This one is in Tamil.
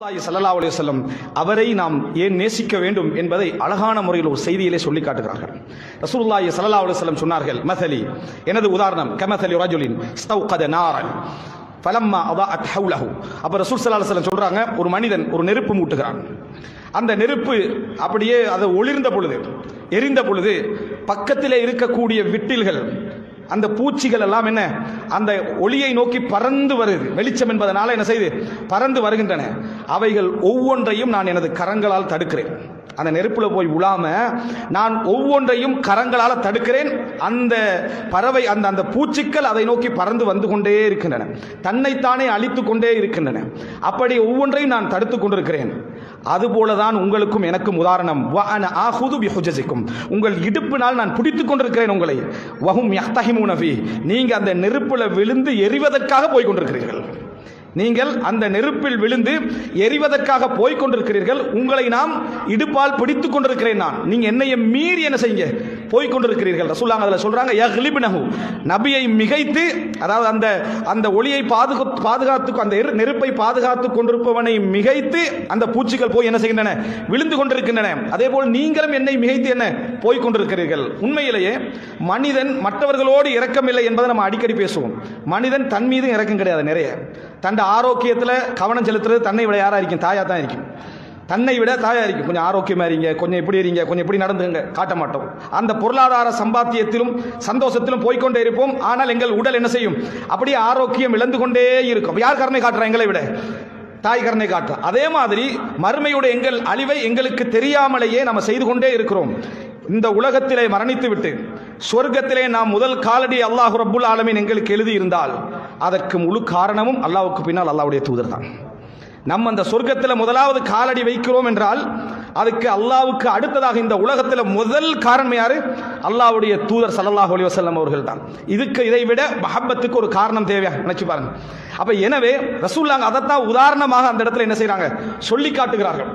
ஸல்லல்லாஹு அலைஹி வஸல்லம் அவரை நாம் ஏன் நேசிக்க வேண்டும் என்பதை அழகான முறையில் ஒரு செய்தியிலே சொல்லி காட்டுகிறார்கள். ரசூலுல்லாஹி ஸல்லல்லாஹு அலைஹி வஸல்லம் சொன்னார்கள், மஸலி, எனது உதாரணம் கமஸலி ரஜுலின் இஸ்தௌகத நாரன் ஃபலம்மா அதாஅத் ஹவ்லஹு. அப்ப ரசூல் ஸல்லல்லாஹு அலைஹி வஸல்லம் சொல்றாங்க, ஒரு மனிதன் ஒரு நெருப்பு மூட்டுகிறான். அந்த நெருப்பு அப்படியே அது ஒளிர்ந்த பொழுது, எரிந்த பொழுது பக்கத்திலே இருக்கக்கூடிய விட்டில்கள், அந்த பூச்சிகள் எல்லாம் என்ன அந்த ஒளியை நோக்கி பறந்து வருது. வெளிச்சம் என்பதனால என்ன செய்து பறந்து வருகின்றன. அவைகள் ஒவ்வொன்றையும் நான் எனது கரங்களால் தடுக்கிறேன். அந்த நெருப்புல போய் உலாம நான் ஒவ்வொன்றையும் கரங்களால் தடுக்கிறேன். அந்த பறவை அந்த பூச்சிகள் அதை நோக்கி பறந்து வந்து கொண்டே இருக்கின்றன, தன்னைத்தானே அழித்து கொண்டே இருக்கின்றன. அப்படி ஒவ்வொன்றையும் நான் தடுத்து கொண்டிருக்கிறேன். அதுபோலதான் உங்களுக்கும் எனக்கும் உதாரணம். உங்கள் இடுப்பினால் நான் பிடித்துக் கொண்டிருக்கிறேன் உங்களை. வஹும் யஹ்தஹிமூன ஃபீ, நீங்க அந்த நெருப்புல விழுந்து எரிவதற்காக போய் கொண்டிருக்கிறீர்கள். நீங்கள் அந்த நெருப்பில் விழுந்து எரிவதற்காக போய் கொண்டிருக்கிறீர்கள். உங்களை நாம் இடுப்பால் பிடித்துக் கொண்டிருக்கிறேன் நான். நீங்க என்னைய மீறி என்ன செய்யுங்க போய் கொண்டிருக்கிறீர்கள். ரசூலுல்லாஹ் அதுல சொல்றாங்க, யக்லிப்னஹு, நபியை மிகைத்து, அதாவது அந்த ஒளியை பாதுகாத்து அந்த நெருப்பை பாதுகாத்து கொண்டிருப்பவனை மிகைத்து அந்த பூச்சிகள் போய் என்ன செய்கின்றன, விழுந்து கொண்டிருக்கின்றன. அதே போல் நீங்களும் என்னை மிகைத்து என்ன போய் கொண்டிருக்கிறீர்கள். உண்மையிலேயே மனிதன் மற்றவர்களோடு இரக்கமில்லை என்பதை நம்ம அடிக்கடி பேசுவோம். மனிதன் தன் மீது இரக்கம் கிடையாது. நிறைய தன் ஆரோக்கியத்தில் கவனம் செலுத்துறது தன்னை விட யாரா இருக்கும்? தாயா தான் இருக்கும். தன்னை விட தாயா இருக்கும். கொஞ்சம் ஆரோக்கியமா இருங்க, கொஞ்சம் இப்படி இருங்க, கொஞ்சம் இப்படி நடந்துங்க, காட்ட மாட்டோம். அந்த பொருளாதார சம்பாத்தியத்திலும் சந்தோஷத்திலும் போய்கொண்டே இருப்போம். ஆனால் எங்கள் உடல் என்ன செய்யும்? அப்படியே ஆரோக்கியம் இழந்து கொண்டே இருக்கும். யார் கருணை காட்டுறா? எங்களை விட தாய் கருணை காட்டுறா. அதே மாதிரி மறுமையோட எங்கள் அழிவை எங்களுக்கு தெரியாமலேயே நம்ம செய்து கொண்டே இருக்கிறோம். இந்த உலகத்திலே மரணித்து விட்டு சொர்க்கத்திலே நாம் முதல் காலடி அல்லாஹ் ரப்புல் ஆலமீன் எங்களுக்கு எழுதி இருந்தால் அதற்கு முழு காரணமும் அல்லாஹ்வுக்கு பின்னால் அல்லாஹ்வுடைய தூதர் தான். நம்ம அந்த சொர்க்கத்தில் முதலாவது காலடி வைக்கிறோம் என்றால் அதுக்கு அல்லாஹ்வுக்கு அடுத்ததாக இந்த உலகத்தில் முதல் காரணம் யாரு? அல்லாஹ்வுடைய தூதர் ஸல்லல்லாஹு அலைஹி வஸல்லம் அவர்கள் தான். இதை விட மஹப்பத்துக்கு ஒரு காரணம் தேவையா? நினைச்சு பாருங்க. அப்ப எனவே ரசூலுல்லாஹ் அதைத்தான் உதாரணமாக அந்த இடத்துல என்ன செய்யறாங்க, சொல்லி காட்டுகிறார்கள்.